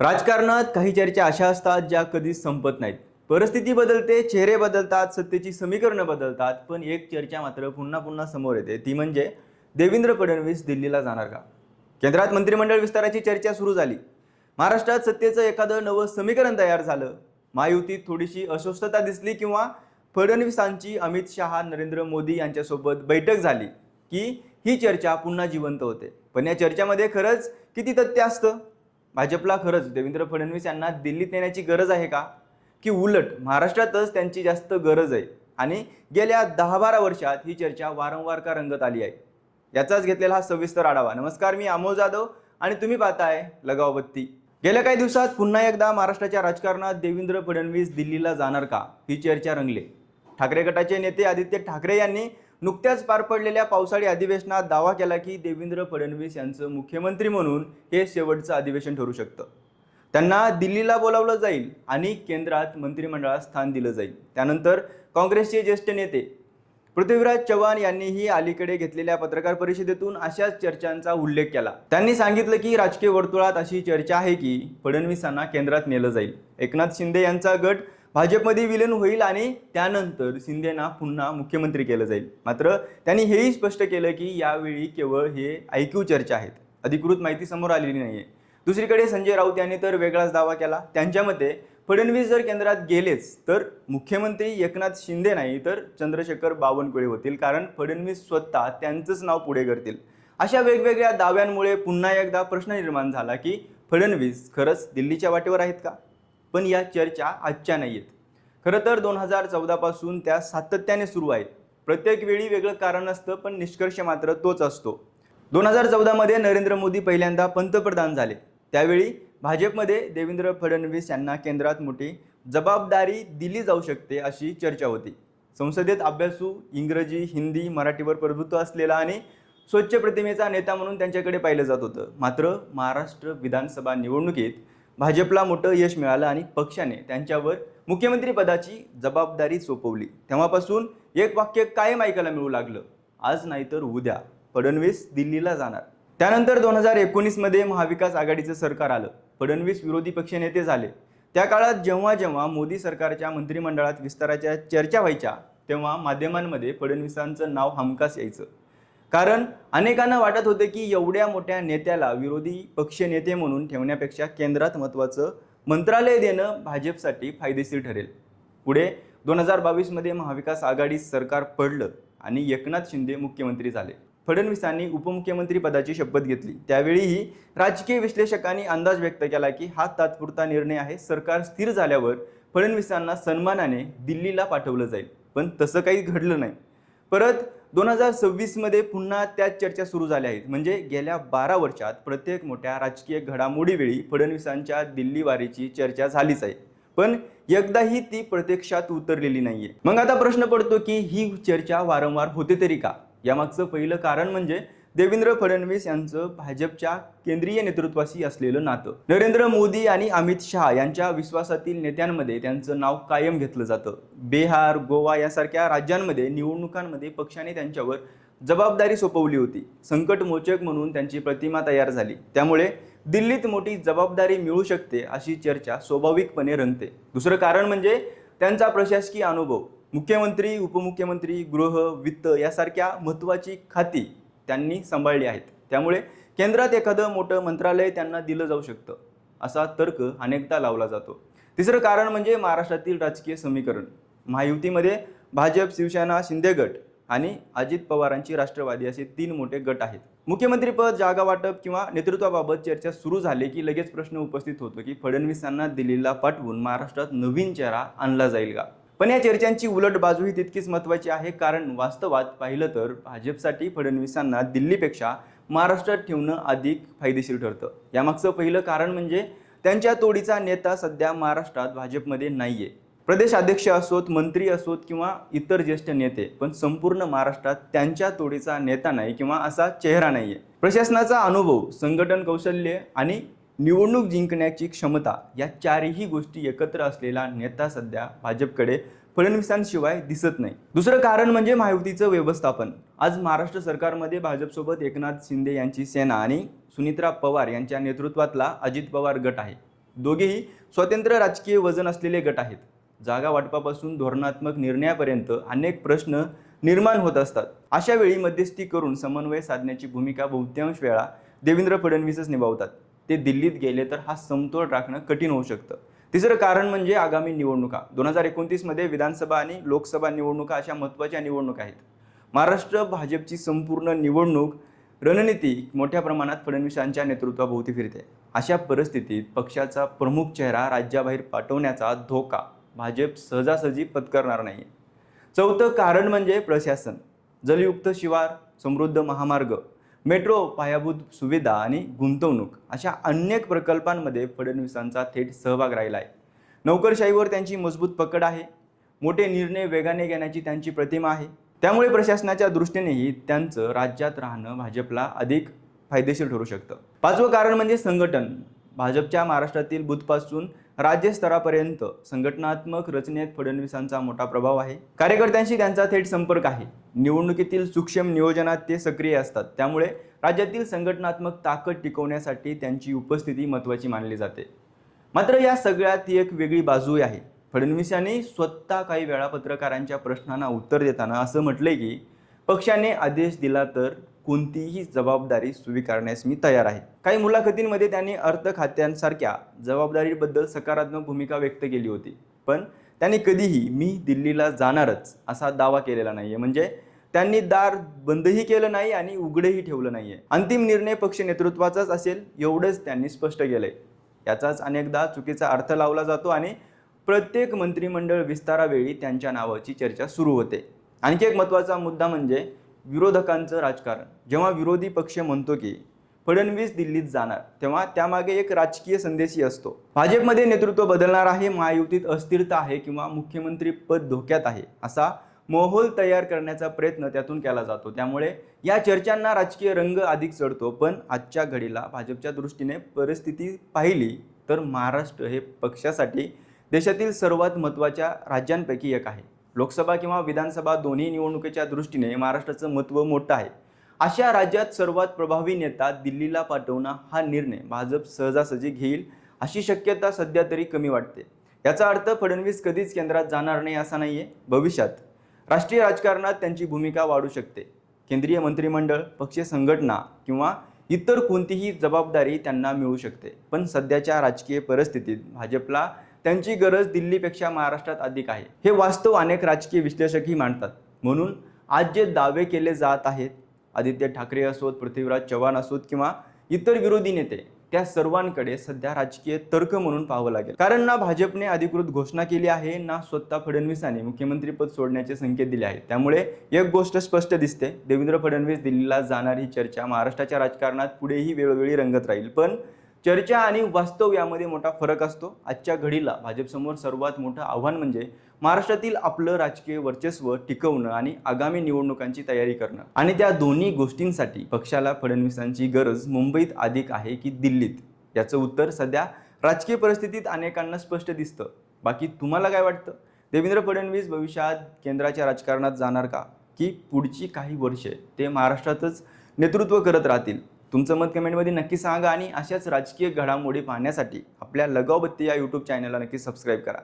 राजकारणात काही चर्चा अशा असतात ज्या कधीच संपत नाहीत. परिस्थिती बदलते, चेहरे बदलतात, सत्तेची समीकरणं बदलतात, पण एक चर्चा मात्र पुन्हा पुन्हा समोर येते, ती म्हणजे देवेंद्र फडणवीस दिल्लीला जाणार का? केंद्रात मंत्रिमंडळ विस्ताराची चर्चा सुरू झाली. महाराष्ट्रात सत्तेचं एखादं नवं समीकरण तयार झालं. महायुतीत थोडीशी अस्वस्थता दिसली किंवा फडणवीसांची अमित शहा, नरेंद्र मोदी यांच्यासोबत बैठक झाली की ही चर्चा पुन्हा जिवंत होते. पण या चर्चामध्ये खरंच किती तथ्य असतं? भाजपला खरंच देवेंद्र फडणवीस यांना दिल्लीत नेण्याची गरज आहे का? की उलट महाराष्ट्रातच त्यांची जास्त गरज आहे? आणि गेल्या 10-12 वर्षात ही चर्चा वारंवार का रंगत आली आहे? याचाच घेतलेला हा सविस्तर आढावा. नमस्कार, मी अमोल जाधव आणि तुम्ही पाहताय लगाव बत्ती. गेल्या काही दिवसात पुन्हा एकदा महाराष्ट्राच्या राजकारणात देवेंद्र फडणवीस दिल्लीला जाणार का ही चर्चा रंगली. ठाकरे गटाचे नेते आदित्य ठाकरे यांनी नुकत्याच पार पडलेल्या पावसाळी अधिवेशनात दावा केला की देवेंद्र फडणवीस यांचं मुख्यमंत्री म्हणून हे शेवटचं अधिवेशन ठरू शकतं. त्यांना दिल्लीला बोलावलं जाईल आणि केंद्रात मंत्रिमंडळात स्थान दिलं जाईल. त्यानंतर काँग्रेसचे ज्येष्ठ नेते पृथ्वीराज चव्हाण यांनीही अलीकडे घेतलेल्या पत्रकार परिषदेतून अशाच चर्चांचा उल्लेख केला. त्यांनी सांगितलं की राजकीय वर्तुळात अशी चर्चा आहे की फडणवीसांना केंद्रात नेलं जाईल. एकनाथ शिंदे यांचा गट भाजपमध्ये विलीन होईल आणि त्यानंतर शिंदेना पुन्हा मुख्यमंत्री केलं जाईल. मात्र त्यांनी हेही स्पष्ट केलं की यावेळी केवळ हे ऐकीव चर्चा आहेत, अधिकृत माहिती समोर आलेली नाहीये. दुसरीकडे संजय राऊत यांनी तर वेगळाच दावा केला. त्यांच्या मते फडणवीस जर केंद्रात गेलेच तर मुख्यमंत्री एकनाथ शिंदे नाही तर चंद्रशेखर बावनकुळे होतील, कारण फडणवीस स्वतः त्यांचंच नाव पुढे करतील. अशा वेगवेगळ्या दाव्यांमुळे पुन्हा एकदा प्रश्न निर्माण झाला की फडणवीस खरंच दिल्लीच्या वाटेवर आहेत का? पण या चर्चा आजच्या नाही आहेत. खरं तर 2014 पासून त्या सातत्याने सुरू आहेत. प्रत्येक वेळी वेगळं कारण असतं, पण निष्कर्ष मात्र तोच असतो. 2014 मध्ये नरेंद्र मोदी पहिल्यांदा पंतप्रधान झाले. त्यावेळी भाजपमध्ये देवेंद्र फडणवीस यांना केंद्रात मोठी जबाबदारी दिली जाऊ शकते अशी चर्चा होती. संसदेत अभ्यासू, इंग्रजी, हिंदी, मराठीवर प्रभुत्व असलेला आणि स्वच्छ प्रतिमेचा नेता म्हणून त्यांच्याकडे पाहिलं जात होतं. मात्र महाराष्ट्र विधानसभा निवडणुकीत भाजपला मोठं यश मिळालं आणि पक्षाने त्यांच्यावर मुख्यमंत्री पदाची जबाबदारी सोपवली. तेव्हापासून एक वाक्य कायम ऐकायला मिळू लागलं, आज नाहीतर उद्या फडणवीस दिल्लीला जाणार. त्यानंतर 2019 मध्ये महाविकास आघाडीचं सरकार आलं. फडणवीस विरोधी पक्षनेते झाले. त्या काळात जेव्हा जेव्हा मोदी सरकारच्या मंत्रिमंडळात विस्ताराच्या चर्चा व्हायच्या तेव्हा माध्यमांमध्ये फडणवीसांचं नाव हमखास यायचं. कारण अनेकांना वाटत होते की एवढ्या मोठ्या नेत्याला विरोधी पक्षनेते म्हणून ठेवण्यापेक्षा केंद्रात महत्त्वाचं मंत्रालय देणं भाजपसाठी फायदेशीर ठरेल. पुढे 2022 मध्ये महाविकास आघाडी सरकार पडलं आणि एकनाथ शिंदे मुख्यमंत्री झाले. फडणवीसांनी उपमुख्यमंत्री पदाची शपथ घेतली. त्यावेळीही राजकीय विश्लेषकांनी अंदाज व्यक्त केला की हा तात्पुरता निर्णय आहे. सरकार स्थिर झाल्यावर फडणवीसांना सन्मानाने दिल्लीला पाठवलं जाईल. पण तसं काही घडलं नाही. परत 2026 मध्ये पुन्हा त्याच चर्चा सुरू झाल्या आहेत. म्हणजे गेल्या 12 वर्षात प्रत्येक मोठ्या राजकीय घडामोडीवेळी फडणवीसांच्या दिल्ली वारीची चर्चा झालीच आहे, पण एकदाही ती प्रत्यक्षात उतरलेली नाहीये. मग आता प्रश्न पडतो की ही चर्चा वारंवार होते तरी का? यामागचं पहिलं कारण म्हणजे देवेंद्र फडणवीस यांचं भाजपच्या केंद्रीय नेतृत्वाशी असलेलं नातं. नरेंद्र मोदी आणि अमित शहा यांच्या विश्वासातील नेत्यांमध्ये त्यांचं नाव कायम घेतलं जातं. बिहार, गोवा यासारख्या राज्यांमध्ये निवडणुकांमध्ये पक्षाने त्यांच्यावर जबाबदारी सोपवली होती. संकटमोचक म्हणून त्यांची प्रतिमा तयार झाली. त्यामुळे दिल्लीत मोठी जबाबदारी मिळू शकते अशी चर्चा स्वाभाविकपणे रंगते. दुसरं कारण म्हणजे त्यांचा प्रशासकीय अनुभव. मुख्यमंत्री, उपमुख्यमंत्री, गृह, वित्त यासारख्या महत्त्वाची खाती त्यांनी सांभाळली आहेत. त्यामुळे केंद्रात एखादं मोठं मंत्रालय त्यांना दिलं जाऊ शकतं असा तर्क अनेकदा लावला जातो. तिसरं कारण म्हणजे महाराष्ट्रातील राजकीय समीकरण. महायुतीमध्ये भाजप, शिवसेना, शिंदे गट आणि अजित पवारांची राष्ट्रवादी असे 3 मोठे गट आहेत. मुख्यमंत्रीपद, जागा वाटप किंवा नेतृत्वाबाबत चर्चा सुरू झाली की लगेच प्रश्न उपस्थित होतो की फडणवीसांना दिल्लीला पाठवून महाराष्ट्रात नवीन चेहरा आणला जाईल का? पण या चर्चांची उलट बाजूही तितकीच महत्त्वाची आहे. कारण वास्तवात पाहिलं तर भाजपसाठी फडणवीसांना दिल्लीपेक्षा महाराष्ट्रात ठेवणं अधिक फायदेशीर ठरतं. यामागचं पहिलं कारण म्हणजे त्यांच्या तोडीचा नेता सध्या महाराष्ट्रात भाजपमध्ये नाहीये. प्रदेश अध्यक्ष असोत, मंत्री असोत किंवा इतर ज्येष्ठ नेते, पण संपूर्ण महाराष्ट्रात त्यांच्या तोडीचा नेता नाही किंवा असा चेहरा नाहीये. प्रशासनाचा अनुभव, संघटन कौशल्य आणि निवडणूक जिंकण्याची क्षमता या चारही गोष्टी एकत्र असलेला नेता सध्या भाजपकडे फडणवीसांशिवाय दिसत नाही. दुसरं कारण म्हणजे महायुतीचं व्यवस्थापन. आज महाराष्ट्र सरकारमध्ये भाजपसोबत एकनाथ शिंदे यांची सेना आणि सुनीत्रा पवार यांच्या नेतृत्वातला अजित पवार गट आहे. दोघेही स्वतंत्र राजकीय वजन असलेले गट आहेत. जागा वाटपापासून धोरणात्मक निर्णयापर्यंत अनेक प्रश्न निर्माण होत असतात. अशा वेळी मध्यस्थी करून समन्वय साधण्याची भूमिका बहुतांश वेळा देवेंद्र फडणवीसच निभावतात. ते दिल्लीत गेले तर हा समतोल राखणं कठीण होऊ शकतं. तिसरं कारण म्हणजे आगामी निवडणुका. 2029 मध्ये विधानसभा आणि लोकसभा निवडणुका अशा महत्त्वाच्या निवडणुका आहेत. महाराष्ट्र भाजपची संपूर्ण निवडणूक रणनीती मोठ्या प्रमाणात फडणवीसांच्या नेतृत्वाभोवती फिरते. अशा परिस्थितीत पक्षाचा प्रमुख चेहरा राज्याबाहेर पाठवण्याचा धोका भाजप सहजासहजी पत्करणार नाही. चौथं कारण म्हणजे प्रशासन. जलयुक्त शिवार, समृद्ध महामार्ग, मेट्रो, पायाभूत सुविधा आणि गुंतवणूक अशा अनेक प्रकल्पांमध्ये फडणवीसांचा थेट सहभाग राहिला आहे. नोकरशाहीवर त्यांची मजबूत पकड आहे. मोठे निर्णय वेगाने घेण्याची त्यांची प्रतिमा आहे. त्यामुळे प्रशासनाच्या दृष्टीनेही त्यांचं राज्यात राहणं भाजपला अधिक फायदेशीर ठरू शकतं. पाचवं कारण म्हणजे संघटन. भाजपच्या महाराष्ट्रातील बूथपासून राज्यस्तरापर्यंत संघटनात्मक रचनेत फडणवीसांचा मोठा प्रभाव आहे. कार्यकर्त्यांशी त्यांचा थेट संपर्क आहे. निवडणुकीतील सूक्ष्म नियोजनात ते सक्रिय असतात. त्यामुळे राज्यातील संघटनात्मक ताकद टिकवण्यासाठी त्यांची उपस्थिती महत्त्वाची मानली जाते. मात्र या सगळ्यात एक वेगळी बाजू आहे. फडणवीस यांनी स्वतः काही वेळा पत्रकारांच्या प्रश्नांना उत्तर देताना असं म्हटलंय की पक्षाने आदेश दिला तर कोणतीही जबाबदारी स्वीकारण्यास मी तयार आहे. काही मुलाखतींमध्ये त्यांनी अर्थ खात्यांसारख्या जबाबदारीबद्दल सकारात्मक भूमिका व्यक्त केली होती. पण त्यांनी कधीही मी दिल्लीला जाणारच असा दावा केलेला नाहीये. म्हणजे त्यांनी दार बंदही केलं नाही आणि उघडंही ठेवलं नाहीये. अंतिम निर्णय पक्ष नेतृत्वाचाच असेल एवढंच त्यांनी स्पष्ट केलंय. याचाच अनेकदा चुकीचा अर्थ लावला जातो आणि प्रत्येक मंत्रिमंडळ विस्तारावेळी त्यांच्या नावाची चर्चा सुरू होते. आणखी एक महत्त्वाचा मुद्दा म्हणजे विरोधकांचं राजकारण. जेव्हा विरोधी पक्ष म्हणतो की फडणवीस दिल्लीत जाणार तेव्हा त्यामागे एक राजकीय संदेशही असतो. भाजपमध्ये नेतृत्व बदलणार आहे, महायुतीत अस्थिरता आहे किंवा मुख्यमंत्री पद धोक्यात आहे असा माहोल तयार करण्याचा प्रयत्न त्यातून केला जातो. त्यामुळे या चर्चांना राजकीय रंग अधिक चढतो. पण आजच्या घडीला भाजपच्या दृष्टीने परिस्थिती पाहिली तर महाराष्ट्र हे पक्षासाठी देशातील सर्वात महत्त्वाच्या राज्यांपैकी एक आहे. लोकसभा किंवा विधानसभा दोन्ही निवडणुकीच्या दृष्टीने महाराष्ट्राचं महत्त्व मोठं आहे. अशा राज्यात सर्वात प्रभावी नेता दिल्लीला पाठवणं हा निर्णय भाजप सहजासहजी घेईल अशी शक्यता सध्या तरी कमी वाटते. याचा अर्थ फडणवीस कधीच केंद्रात जाणार नाही असा नाहीये. भविष्यात राष्ट्रीय राजकारणात त्यांची भूमिका वाढू शकते. केंद्रीय मंत्रिमंडळ, पक्ष संघटना किंवा इतर कोणतीही जबाबदारी त्यांना मिळू शकते. पण सध्याच्या राजकीय परिस्थितीत भाजपला त्यांची गरज दिल्लीपेक्षा महाराष्ट्रात अधिक आहे. हे वास्तव अनेक राजकीय विश्लेषकही मांडतात. म्हणून आज जे दावे केले जात आहेत, आदित्य ठाकरे असोत, पृथ्वीराज चव्हाण असोत किंवा इतर विरोधी नेते, त्या सर्वांकडे सध्या राजकीय तर्क म्हणून पाहावं लागेल. कारण ना भाजपने अधिकृत घोषणा केली आहे ना स्वतः फडणवीसांनी मुख्यमंत्रीपद सोडण्याचे संकेत दिले आहेत. त्यामुळे एक गोष्ट स्पष्ट दिसते, देवेंद्र फडणवीस दिल्लीला जाणार ही चर्चा महाराष्ट्राच्या राजकारणात पुढेही वेळोवेळी रंगत राहील. पण चर्चा आणि वास्तव यामध्ये मोठा फरक असतो. आजच्या घडीला भाजपसमोर सर्वात मोठं आव्हान म्हणजे महाराष्ट्रातील आपलं राजकीय वर्चस्व टिकवणं आणि आगामी निवडणुकांची तयारी करणं. आणि त्या दोन्ही गोष्टींसाठी पक्षाला फडणवीसांची गरज मुंबईत अधिक आहे की दिल्लीत, याचं उत्तर सध्या राजकीय परिस्थितीत अनेकांना स्पष्ट दिसतं. बाकी तुम्हाला काय वाटतं? देवेंद्र फडणवीस भविष्यात केंद्राच्या राजकारणात जाणार का, की पुढची काही वर्षे ते महाराष्ट्रातच नेतृत्व करत राहतील? तुमचं मत कमेंटमध्ये नक्की सांगा आणि अशाच राजकीय घडामोडी पाहण्यासाठी आपल्या लगावबत्ती या यूट्यूब चॅनलला नक्की सबस्क्राईब करा.